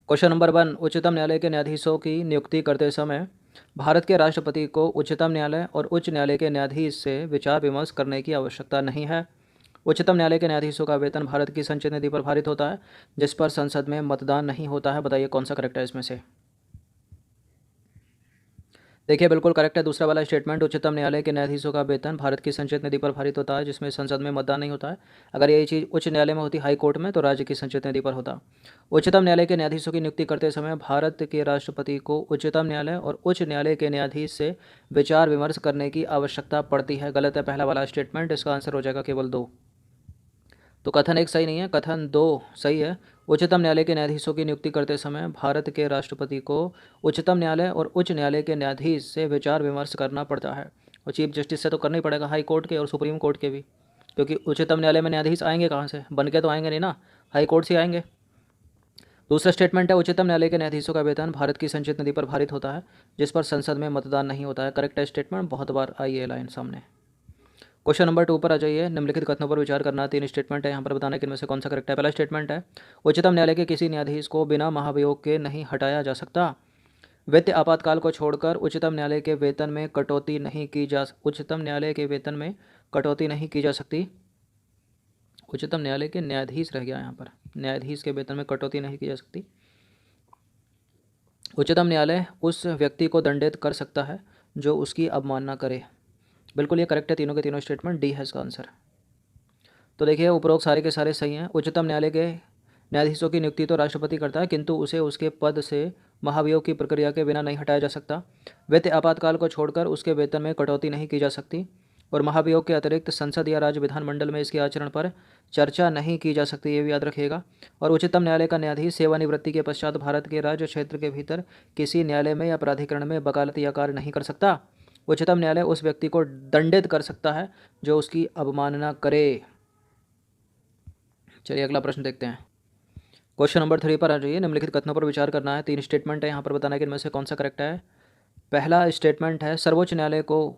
Question number 1, उच्चतम न्यायालय के न्यायाधीशों की नियुक्ति करते समय भारत के राष्ट्रपति को उच्चतम न्यायालय और उच्च न्यायालय के न्यायाधीश से विचार विमर्श करने की आवश्यकता नहीं है। उच्चतम न्यायालय के न्यायाधीशों का वेतन भारत की संचित निधि पर भारित होता है, जिस पर संसद में मतदान नहीं होता है। बताइए कौन सा करेक्ट है इसमें से। देखिए बिल्कुल करेक्ट है दूसरा वाला स्टेटमेंट। उच्चतम न्यायालय के न्यायाधीशों का वेतन भारत की संचित निधि पर भारित होता है, जिसमें संसद में मतदान नहीं होता है। अगर यही चीज़ उच्च न्यायालय में होती, हाई कोर्ट में, तो राज्य की संचित निधि पर होता। उच्चतम न्यायालय के न्यायाधीशों की नियुक्ति करते समय भारत के राष्ट्रपति को उच्चतम न्यायालय और उच्च न्यायालय के न्यायाधीश से विचार विमर्श करने की आवश्यकता पड़ती है। गलत है पहला वाला स्टेटमेंट, इसका आंसर हो जाएगा केवल 2। तो कथन 1 सही नहीं है, कथन 2 सही है। उच्चतम न्यायालय के न्यायाधीशों की नियुक्ति करते समय भारत के राष्ट्रपति को उच्चतम न्यायालय और उच्च न्यायालय के न्यायाधीश से विचार विमर्श करना पड़ता है। और चीफ जस्टिस से तो करना ही पड़ेगा, हाई कोर्ट के और सुप्रीम कोर्ट के भी, क्योंकि उच्चतम न्यायालय में न्यायाधीश आएंगे कहाँ से, बन के तो आएंगे नहीं ना, हाई कोर्ट से आएंगे। दूसरा स्टेटमेंट है, उच्चतम न्यायालय के न्यायाधीशों का वेतन भारत की संचित निधि पर भारित होता है, जिस पर संसद में मतदान नहीं होता है। करेक्ट है स्टेटमेंट, बहुत बार आई है लाइन सामने। क्वेश्चन नंबर 2 पर आ जाइए। निम्नलिखित कथनों पर विचार करना। 3 स्टेटमेंट है यहाँ पर, बताना कि इनमें से कौन सा करेक्ट है। पहला स्टेटमेंट है, उच्चतम न्यायालय के किसी न्यायाधीश को बिना महाभियोग के नहीं हटाया जा सकता। वित्तीय आपातकाल को छोड़कर उच्चतम न्यायालय के वेतन में कटौती नहीं की जा उच्चतम न्यायालय के वेतन में कटौती नहीं की जा सकती। उच्चतम न्यायालय के न्यायाधीश रह गया यहाँ पर, न्यायाधीश के वेतन में कटौती नहीं की जा सकती। उच्चतम न्यायालय उस व्यक्ति को दंडित कर सकता है जो उसकी अवमानना करे। बिल्कुल ये करेक्ट है, तीनों के तीनों स्टेटमेंट, डी है इसका आंसर। तो देखिए उपरोक्त सारे के सारे सही हैं। उच्चतम न्यायालय के न्यायाधीशों की नियुक्ति तो राष्ट्रपति करता है, किंतु उसे उसके पद से महाभियोग की प्रक्रिया के बिना नहीं हटाया जा सकता। वित्तीय आपातकाल को छोड़कर उसके वेतन में कटौती नहीं की जा सकती, और महाभियोग के अतिरिक्त संसद या राज्य विधानमंडल में इसके आचरण पर चर्चा नहीं की जा सकती, ये भी याद रखिएगा। और उच्चतम न्यायालय का न्यायाधीश सेवानिवृत्ति के पश्चात भारत के राज्य क्षेत्र के भीतर किसी न्यायालय में या प्राधिकरण में वकालत या कार्य नहीं कर सकता। उच्चतम न्यायालय उस व्यक्ति को दंडित कर सकता है जो उसकी अवमानना करे। चलिए अगला प्रश्न देखते हैं। क्वेश्चन नंबर 3 पर आ जाइए। निम्नलिखित कथनों पर विचार करना है। 3 स्टेटमेंट है यहाँ पर, बताना है कि इनमें से कौन सा करेक्ट है। पहला स्टेटमेंट है, सर्वोच्च न्यायालय को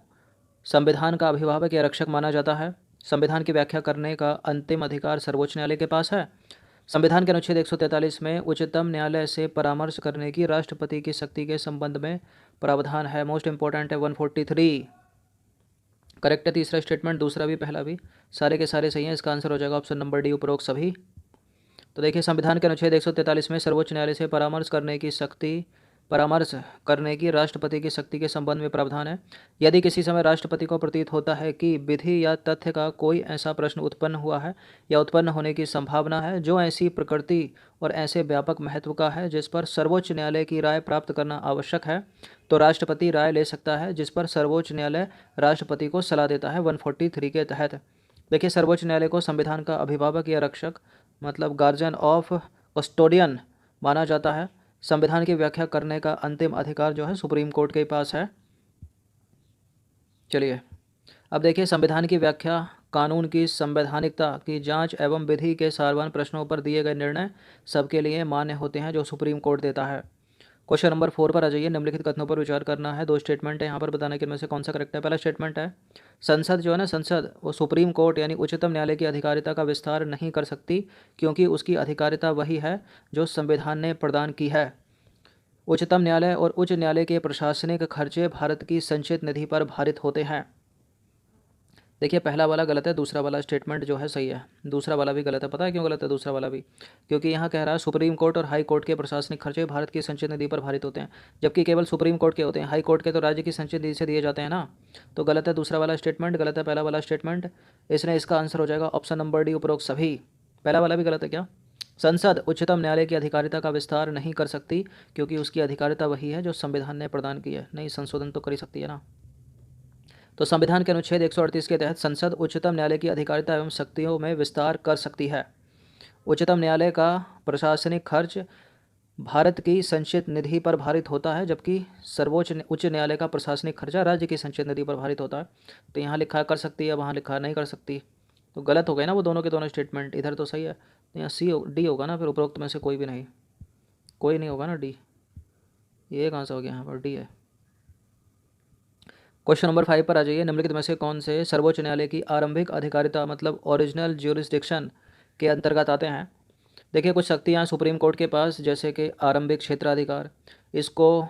संविधान का अभिभावक या रक्षक माना जाता है। संविधान की व्याख्या करने का अंतिम अधिकार सर्वोच्च न्यायालय के पास है। संविधान के अनुच्छेद 143 में उच्चतम न्यायालय से परामर्श करने की राष्ट्रपति की शक्ति के संबंध में प्रावधान है। मोस्ट इंपॉर्टेंट है 143। करेक्ट है तीसरा स्टेटमेंट, दूसरा भी पहला भी, सारे के सारे सही हैं। इसका आंसर हो जाएगा ऑप्शन नंबर डी, उपरोक्त सभी। तो देखिए संविधान के अनुच्छेद 143 में सर्वोच्च न्यायालय से परामर्श करने की राष्ट्रपति की शक्ति के संबंध में प्रावधान है। यदि किसी समय राष्ट्रपति को प्रतीत होता है कि विधि या तथ्य का कोई ऐसा प्रश्न उत्पन्न हुआ है या उत्पन्न होने की संभावना है जो ऐसी प्रकृति और ऐसे व्यापक महत्व का है जिस पर सर्वोच्च न्यायालय की राय प्राप्त करना आवश्यक है, तो राष्ट्रपति राय ले सकता है, जिस पर सर्वोच्च न्यायालय राष्ट्रपति को सलाह देता है 143 के तहत। देखिए सर्वोच्च न्यायालय को संविधान का अभिभावक या रक्षक, मतलब गार्जियन ऑफ कस्टोडियन माना जाता है। संविधान की व्याख्या करने का अंतिम अधिकार जो है सुप्रीम कोर्ट के पास है। चलिए अब देखिए, संविधान की व्याख्या कानून की संवैधानिकता की जांच एवं विधि के सार्वजनिक प्रश्नों पर दिए गए निर्णय सबके लिए मान्य होते हैं जो सुप्रीम कोर्ट देता है। क्वेश्चन नंबर 4 पर आ जाइए। निम्नलिखित कथनों पर विचार करना है। 2 स्टेटमेंट है यहाँ पर, बताने के इनमें से कौन सा करेक्ट है। पहला स्टेटमेंट है, संसद जो है ना, संसद वो सुप्रीम कोर्ट यानी उच्चतम न्यायालय की अधिकारिता का विस्तार नहीं कर सकती, क्योंकि उसकी अधिकारिता वही है जो संविधान ने प्रदान की है। उच्चतम न्यायालय और उच्च न्यायालय के प्रशासनिक खर्चे भारत की संचित निधि पर भारित होते हैं। देखिए पहला वाला गलत है, दूसरा वाला स्टेटमेंट जो है सही है। दूसरा वाला भी गलत है, पता है क्यों गलत है दूसरा वाला भी? क्योंकि यहाँ कह रहा है सुप्रीम कोर्ट और हाई कोर्ट के प्रशासनिक खर्चे भारत की संचित निधि पर भारित होते हैं, जबकि केवल सुप्रीम कोर्ट के होते हैं, हाई कोर्ट के तो राज्य की संचित निधि से दिए जाते हैं ना। तो गलत है दूसरा वाला स्टेटमेंट, गलत है पहला वाला स्टेटमेंट। इसने इसका आंसर हो जाएगा ऑप्शन नंबर डी, उपरोक्त सभी। पहला वाला भी गलत है क्या? संसद उच्चतम न्यायालय की अधिकारिता का विस्तार नहीं कर सकती, क्योंकि उसकी अधिकारिता वही है जो संविधान ने प्रदान की है। नहीं, संशोधन तो कर ही सकती है ना। तो संविधान के अनुच्छेद 138 के तहत संसद उच्चतम न्यायालय की अधिकारिता एवं शक्तियों में विस्तार कर सकती है। उच्चतम न्यायालय का प्रशासनिक खर्च भारत की संचित निधि पर भारित होता है, जबकि उच्च न्यायालय का प्रशासनिक खर्चा राज्य की संचित निधि पर भारित होता है। तो यहाँ लिखा कर सकती है, वहाँ लिखा नहीं कर सकती, तो गलत हो गए ना वो दोनों के दोनों स्टेटमेंट। इधर तो सही है, तो यहाँ डी होगा ना, फिर उपरोक्त में से कोई भी नहीं, कोई नहीं होगा ना डी। ये कहाँ से हो गया? यहाँ पर डी है। क्वेश्चन नंबर 5 पर आ जाइए। निम्नलिखित में से कौन से सर्वोच्च न्यायालय की आरंभिक अधिकारिता, मतलब ओरिजिनल ज्यूरिसडिक्शन के अंतर्गत आते हैं? देखिए कुछ शक्तियाँ सुप्रीम कोर्ट के पास, जैसे कि आरंभिक क्षेत्राधिकार, इसको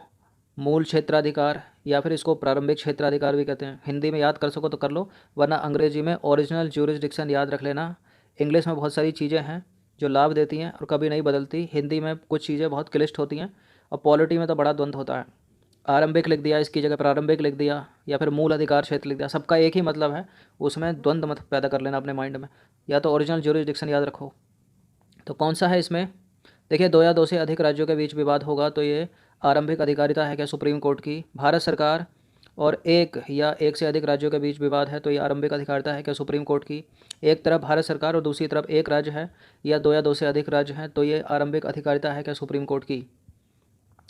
मूल क्षेत्राधिकार या फिर इसको प्रारंभिक क्षेत्राधिकार भी कहते हैं। हिंदी में याद कर सको तो कर लो, वरना अंग्रेजी में ओरिजिनल ज्यूरिसडिक्शन याद रख लेना। इंग्लिश में बहुत सारी चीज़ें हैं जो लाभ देती हैं और कभी नहीं बदलती। हिंदी में कुछ चीज़ें बहुत क्लिष्ट होती हैं और पॉलिटी में तो बड़ा द्वंद्व होता है। आरंभिक लिख दिया, इसकी जगह प्रारंभिक लिख दिया, या फिर मूल अधिकार क्षेत्र लिख दिया, सबका एक ही मतलब है। उसमें द्वंद्व मत पैदा कर लेना अपने माइंड में। या तो ओरिजिनल ज्यूरिसडिक्शन याद रखो। तो कौन सा है इसमें? देखिए, दो या दो से अधिक राज्यों के बीच विवाद होगा तो ये आरंभिक अधिकारिता है क्या सुप्रीम कोर्ट की। भारत सरकार और एक या एक से अधिक राज्यों के बीच विवाद है तो ये आरंभिक अधिकारिता है क्या सुप्रीम कोर्ट की। एक तरफ भारत सरकार और दूसरी तरफ एक राज्य है, या दो से अधिक राज्य हैं, तो ये आरंभिक अधिकारिता है क्या सुप्रीम कोर्ट की।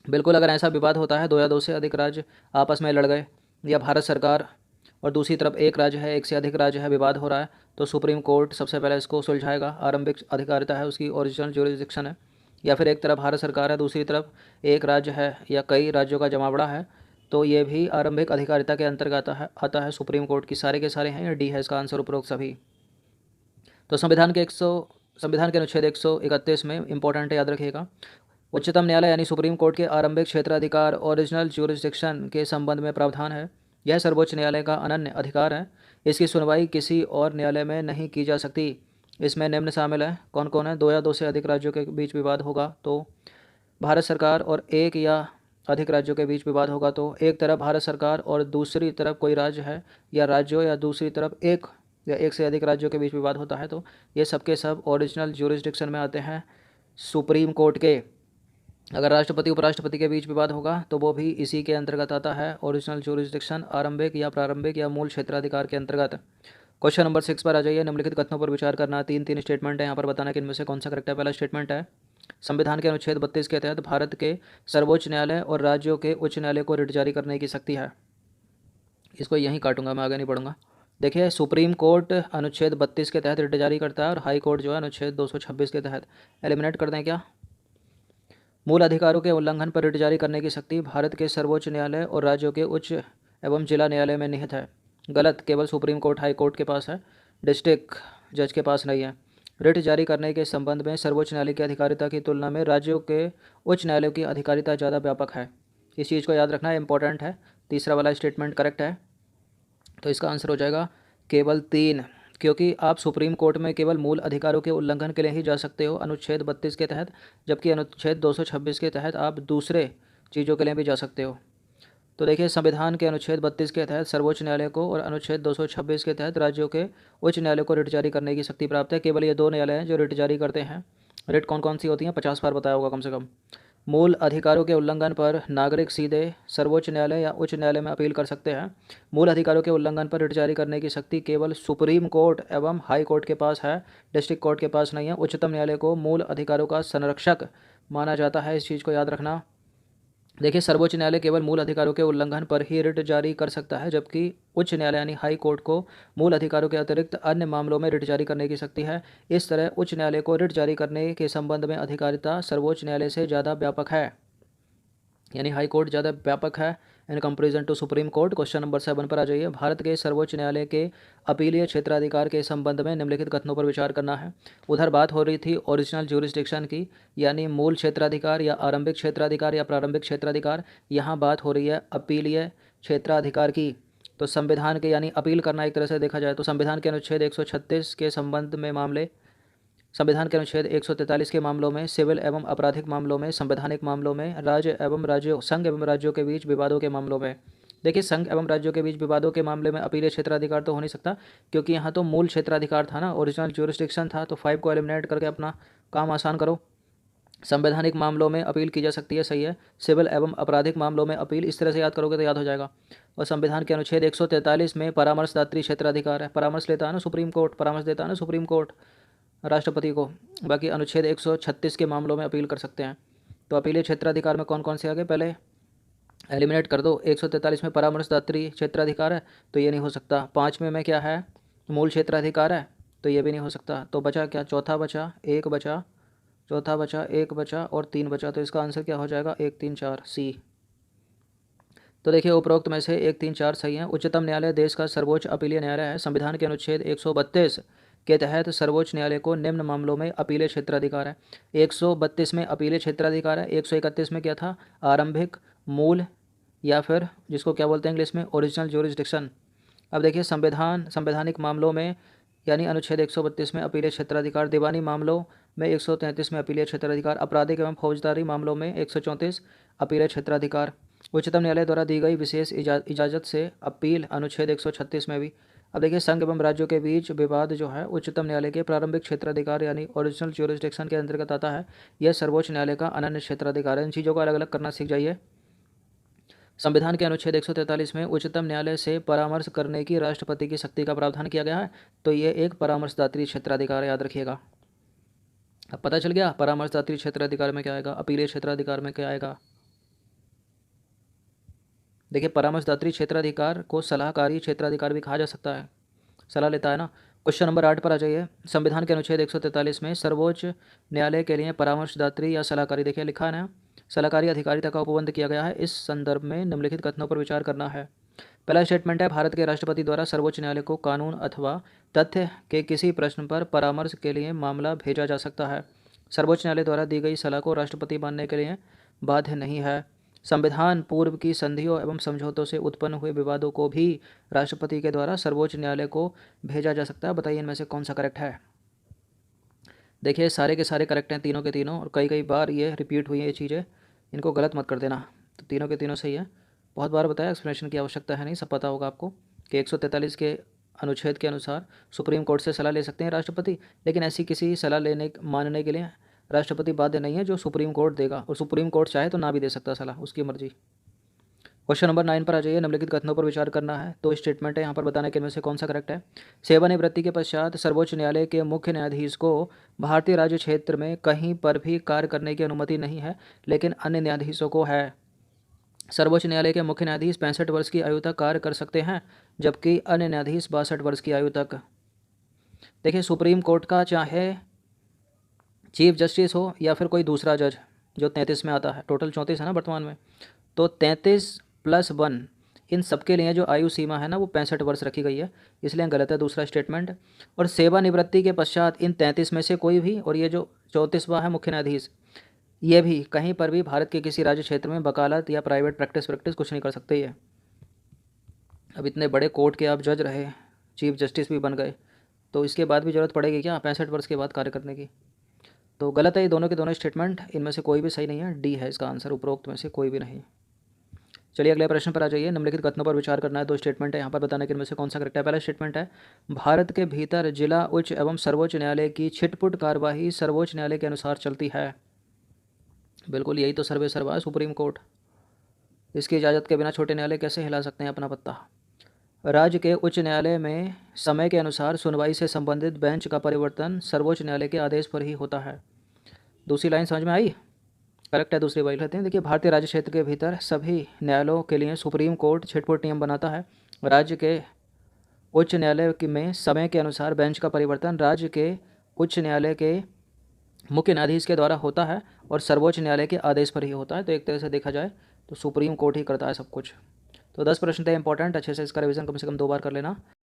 बिल्कुल, अगर ऐसा विवाद होता है, दो या दो से अधिक राज्य आपस में लड़ गए, या भारत सरकार और दूसरी तरफ एक राज्य है, एक से अधिक राज्य है, विवाद हो रहा है, तो सुप्रीम कोर्ट सबसे पहले इसको सुलझाएगा। आरंभिक अधिकारिता है उसकी, ओरिजिनल ज्यूरिसडिक्शन है। या फिर एक तरफ भारत सरकार है, दूसरी तरफ एक राज्य है या कई राज्यों का जमावड़ा है, तो ये भी आरंभिक अधिकारिता के अंतर्गत आता है सुप्रीम कोर्ट की। सारे के सारे हैं, या डी है इसका आंसर उपरोक्त सभी। तो संविधान के अनुच्छेद 131 में इंपॉर्टेंट है, याद रखिएगा। उच्चतम न्यायालय यानी सुप्रीम कोर्ट के आरंभिक क्षेत्राधिकार ओरिजिनल ज्यूरिसडिक्शन के संबंध में प्रावधान है। यह सर्वोच्च न्यायालय का अनन्य अधिकार है। इसकी सुनवाई किसी और न्यायालय में नहीं की जा सकती। इसमें निम्न शामिल है, कौन कौन है? दो या दो से अधिक राज्यों के बीच विवाद होगा तो भारत सरकार और एक या अधिक राज्यों के बीच विवाद होगा तो एक तरफ भारत सरकार और दूसरी तरफ कोई राज्य है, या राज्यों या दूसरी तरफ एक या एक से अधिक राज्यों के बीच विवाद होता है, तो ये सबके सब ओरिजिनल ज्यूरिसडिक्शन में आते हैं सुप्रीम कोर्ट के। अगर राष्ट्रपति उपराष्ट्रपति के बीच विवाद होगा तो वो भी इसी के अंतर्गत आता है, ओरिजिनल ज्यूरिसडिक्शन, आरंभिक या प्रारंभिक या मूल क्षेत्राधिकार के अंतर्गत। क्वेश्चन नंबर 6 पर आ जाइए। निम्नलिखित कथनों पर विचार करना। तीन स्टेटमेंट है, यहाँ पर बताना कि इनमें से कौन सा करेक्ट है। पहला स्टेटमेंट है, संविधान के अनुच्छेद 32 के तहत भारत के सर्वोच्च न्यायालय और राज्यों के उच्च न्यायालय को रिट जारी करने की शक्ति है। इसको यहीं काटूंगा, मैं आगे नहीं पढ़ूंगा। देखिए, सुप्रीम कोर्ट अनुच्छेद 32 के तहत रिट जारी करता है और हाई कोर्ट जो है अनुच्छेद 226 के तहत। एलिमिनेट कर दें क्या? मूल अधिकारों के उल्लंघन पर रिट जारी करने की शक्ति भारत के सर्वोच्च न्यायालय और राज्यों के उच्च एवं जिला न्यायालय में निहित है। गलत, केवल सुप्रीम कोर्ट हाई कोर्ट के पास है, डिस्ट्रिक्ट जज के पास नहीं है। रिट जारी करने के संबंध में सर्वोच्च न्यायालय की अधिकारिता की तुलना में राज्यों के उच्च न्यायालयों की अधिकारिता ज़्यादा व्यापक है। इस चीज़ को याद रखना, इंपॉर्टेंट है। तीसरा वाला स्टेटमेंट करेक्ट है, तो इसका आंसर हो जाएगा केवल 3, क्योंकि आप सुप्रीम कोर्ट में केवल मूल अधिकारों के उल्लंघन के लिए ही जा सकते हो अनुच्छेद 32 के तहत, जबकि अनुच्छेद 226 के तहत आप दूसरे चीज़ों के लिए भी जा सकते हो। तो देखिए, संविधान के अनुच्छेद 32 के तहत सर्वोच्च न्यायालय को और अनुच्छेद 226 के तहत राज्यों के उच्च न्यायालय को रिट जारी करने की शक्ति प्राप्त है। केवल ये दो न्यायालय हैं जो रिट जारी करते हैं। रिट कौन कौन सी होती हैं? 50 बार बताया होगा कम से कम। मूल अधिकारों के उल्लंघन पर नागरिक सीधे सर्वोच्च न्यायालय या उच्च न्यायालय में अपील कर सकते हैं। मूल अधिकारों के उल्लंघन पर रिट जारी करने की शक्ति केवल सुप्रीम कोर्ट एवं हाई कोर्ट के पास है, डिस्ट्रिक्ट कोर्ट के पास नहीं है। उच्चतम न्यायालय को मूल अधिकारों का संरक्षक माना जाता है, इस चीज़ को याद रखना। देखिए, सर्वोच्च न्यायालय केवल मूल अधिकारों के उल्लंघन पर ही रिट जारी कर सकता है, जबकि उच्च न्यायालय यानी हाई कोर्ट को मूल अधिकारों के अतिरिक्त अन्य मामलों में रिट जारी करने की शक्ति है। इस तरह उच्च न्यायालय को रिट जारी करने के संबंध में अधिकारिता सर्वोच्च न्यायालय से ज़्यादा व्यापक है, यानी हाई कोर्ट ज़्यादा व्यापक है in comparison to supreme court. Question number 7 पर आ जाइए। भारत के सर्वोच्च न्यायालय के अपीलीय क्षेत्राधिकार के संबंध में निम्नलिखित कथनों पर विचार करना है। उधर बात हो रही थी ओरिजिनल ज्यूरिसडिक्शन की, यानी मूल क्षेत्राधिकार या आरंभिक क्षेत्राधिकार या प्रारंभिक क्षेत्राधिकार। यहाँ बात हो रही है अपीलीय क्षेत्राधिकार की। तो संविधान के, यानी अपील करना एक तरह से देखा जाए तो संविधान के अनुच्छेद 136 के संबंध में मामले, संविधान के अनुच्छेद 143 के मामलों में, सिविल एवं आपराधिक मामलों में, संवैधानिक मामलों में, राज्य एवं राज्यों, संघ एवं राज्यों के बीच विवादों के मामलों में। देखिए, संघ एवं राज्यों के बीच विवादों के मामले में अपीलीय क्षेत्राधिकार तो हो नहीं सकता, क्योंकि यहाँ तो मूल क्षेत्राधिकार था ना, ओरिजिनल ज्यूरिसडिक्शन था। तो 5 को एलिमिनेट करके अपना काम आसान करो। संवैधानिक मामलों में अपील की जा सकती है, सही है। सिविल एवं आपराधिक मामलों में अपील, इस तरह से याद करोगे तो याद हो जाएगा। और संविधान के अनुच्छेद 143 में परामर्शदात्री क्षेत्राधिकार है। परामर्श लेता है ना सुप्रीम कोर्ट, परामर्श देता है ना सुप्रीम कोर्ट राष्ट्रपति को। बाकी अनुच्छेद 136 के मामलों में अपील कर सकते हैं। तो अपीलीय क्षेत्राधिकार में कौन कौन से आ गए, पहले एलिमिनेट कर दो। 143 में परामर्शदात्री क्षेत्राधिकार है, तो ये नहीं हो सकता। 5 में क्या है, मूल क्षेत्राधिकार है, तो ये भी नहीं हो सकता। तो बचा क्या, चौथा बचा, एक बचा, चौथा बचा, एक बचा और 3 बचा। तो इसका आंसर क्या हो जाएगा, 1, 3, 4 सी। तो देखिए, उपरोक्त में से 1, 3, 4 सही है। उच्चतम न्यायालय देश का सर्वोच्च अपीलीय न्यायालय है। संविधान के अनुच्छेद 132 के तहत सर्वोच्च न्यायालय को निम्न मामलों में अपीलीय क्षेत्राधिकार है। 132 में अपीलीय क्षेत्राधिकार है। 131 में क्या था? आरंभिक, मूल या फिर जिसको क्या बोलते हैं इंग्लिश में ओरिजिनल ज्यूरिसडिक्शन। अब देखिए संवैधानिक मामलों में यानी अनुच्छेद 132 में अपीलीय क्षेत्राधिकार, दीवानी मामलों में 133 में अपीलीय क्षेत्राधिकार, आपराधिक एवं फौजदारी मामलों में 134 अपीलीय क्षेत्राधिकार, उच्चतम न्यायालय द्वारा दी गई विशेष इजाज़त से अपील अनुच्छेद 136 में भी। अब देखिए संघ एवं राज्यों के बीच विवाद जो है उच्चतम न्यायालय के प्रारंभिक क्षेत्राधिकार यानी ओरिजिनल ज्यूरिसडिक्शन के अंतर्गत आता है। यह सर्वोच्च न्यायालय का अनन्य क्षेत्राधिकार है। इन चीज़ों को अलग अलग करना सीख जाइए। संविधान के अनुच्छेद 143 में उच्चतम न्यायालय से परामर्श करने की राष्ट्रपति की शक्ति का प्रावधान किया गया है। तो ये एक परामर्शदात्री क्षेत्राधिकार है, याद रखिएगा। अब पता चल गया परामर्शदात्री क्षेत्राधिकार में क्या आएगा, अपीलीय क्षेत्राधिकार में क्या आएगा। देखिए परामर्शदात्री क्षेत्राधिकार को सलाहकारी क्षेत्राधिकार भी कहा जा सकता है, सलाह लेता है ना। क्वेश्चन नंबर 8 पर आ जाइए। संविधान के अनुच्छेद 143 में सर्वोच्च न्यायालय के लिए परामर्शदात्री या सलाहकारी, देखिए लिखा है ना, सलाहकारी अधिकारिता का उपबंध किया गया है। इस संदर्भ में निम्नलिखित कथनों पर विचार करना है। पहला स्टेटमेंट है, भारत के राष्ट्रपति द्वारा सर्वोच्च न्यायालय को कानून अथवा तथ्य के किसी प्रश्न पर परामर्श के लिए मामला भेजा जा सकता है। सर्वोच्च न्यायालय द्वारा दी गई सलाह को राष्ट्रपति मानने के लिए बाध्य नहीं है। संविधान पूर्व की संधियों एवं समझौतों से उत्पन्न हुए विवादों को भी राष्ट्रपति के द्वारा सर्वोच्च न्यायालय को भेजा जा सकता है। बताइए इनमें से कौन सा करेक्ट है। देखिए सारे के सारे करेक्ट हैं, तीनों के तीनों, और कई कई बार ये रिपीट हुई हैं ये चीज़ें, इनको गलत मत कर देना। तो तीनों के तीनों सही है। बहुत बार बताया, एक्सप्लेनेशन की आवश्यकता है नहीं, सब पता होगा आपको कि 143 के अनुच्छेद के अनुसार सुप्रीम कोर्ट से सलाह ले सकते हैं राष्ट्रपति, लेकिन ऐसी किसी सलाह मानने के लिए राष्ट्रपति बाध्य नहीं है जो सुप्रीम कोर्ट देगा, और सुप्रीम कोर्ट चाहे तो ना भी दे सकता सलाह, उसकी मर्जी। क्वेश्चन नंबर 9 पर आ जाइए। निम्नलिखित कथनों पर विचार करना है। तो स्टेटमेंट है यहाँ पर बताने के इनमें से कौन सा करेक्ट है। सेवानिवृत्ति के पश्चात सर्वोच्च न्यायालय के मुख्य न्यायाधीश को भारतीय राज्य क्षेत्र में कहीं पर भी कार्य करने की अनुमति नहीं है, लेकिन अन्य न्यायाधीशों को है। सर्वोच्च न्यायालय के मुख्य न्यायाधीश 65 वर्ष की आयु तक कार्य कर सकते हैं, जबकि अन्य न्यायाधीश 62 वर्ष की आयु तक। देखिए सुप्रीम कोर्ट का चाहे चीफ जस्टिस हो या फिर कोई दूसरा जज, जो 33 में आता है, टोटल 34 है ना वर्तमान में, तो 33+1 इन सबके लिए जो आयु सीमा है ना वो 65 वर्ष रखी गई है, इसलिए गलत है दूसरा स्टेटमेंट। और सेवानिवृत्ति के पश्चात इन 33 में से कोई भी, और ये जो 34वां है मुख्य न्यायाधीश, ये भी कहीं पर भी भारत के किसी राज्य क्षेत्र में वकालत या प्राइवेट प्रैक्टिस कुछ नहीं कर सकते। ये अब इतने बड़े कोर्ट के आप जज रहे, चीफ जस्टिस भी बन गए, तो इसके बाद भी ज़रूरत पड़ेगी क्या 65 वर्ष के बाद कार्य करने की। तो गलत है ये दोनों के दोनों स्टेटमेंट, इनमें से कोई भी सही नहीं है, डी है इसका आंसर, उपरोक्त में से कोई भी नहीं। चलिए अगले प्रश्न पर आ जाइए। निम्नलिखित कथनों पर विचार करना है। दो स्टेटमेंट है यहाँ पर, बताने के इनमें से कौन सा करेक्ट है। पहला स्टेटमेंट है, भारत के भीतर जिला उच्च एवं सर्वोच्च न्यायालय की छिटपुट कार्यवाही सर्वोच्च न्यायालय के अनुसार चलती है। बिल्कुल यही तो सर्वे सर्वा है सुप्रीम कोर्ट, इसकी इजाज़त के बिना छोटे न्यायालय कैसे हिला सकते हैं अपना पत्ता। राज्य के उच्च न्यायालय में समय के अनुसार सुनवाई से संबंधित बेंच का परिवर्तन सर्वोच्च न्यायालय के आदेश पर ही होता है। दूसरी लाइन समझ में आई, करेक्ट है, दूसरी वाली लेते हैं। देखिए भारतीय राज्य क्षेत्र के भीतर सभी न्यायालयों के लिए सुप्रीम कोर्ट छिटपुट नियम बनाता है। राज्य के उच्च न्यायालय में समय के अनुसार बेंच का परिवर्तन राज्य के उच्च न्यायालय के मुख्य न्यायाधीश के द्वारा होता है और सर्वोच्च न्यायालय के आदेश पर ही होता है। तो एक तरह से देखा जाए तो सुप्रीम कोर्ट ही करता है सब कुछ। तो 10 प्रश्न थे इंपॉर्टेंट, अच्छे से इसका रिवीजन कम से कम 2 बार कर लेना।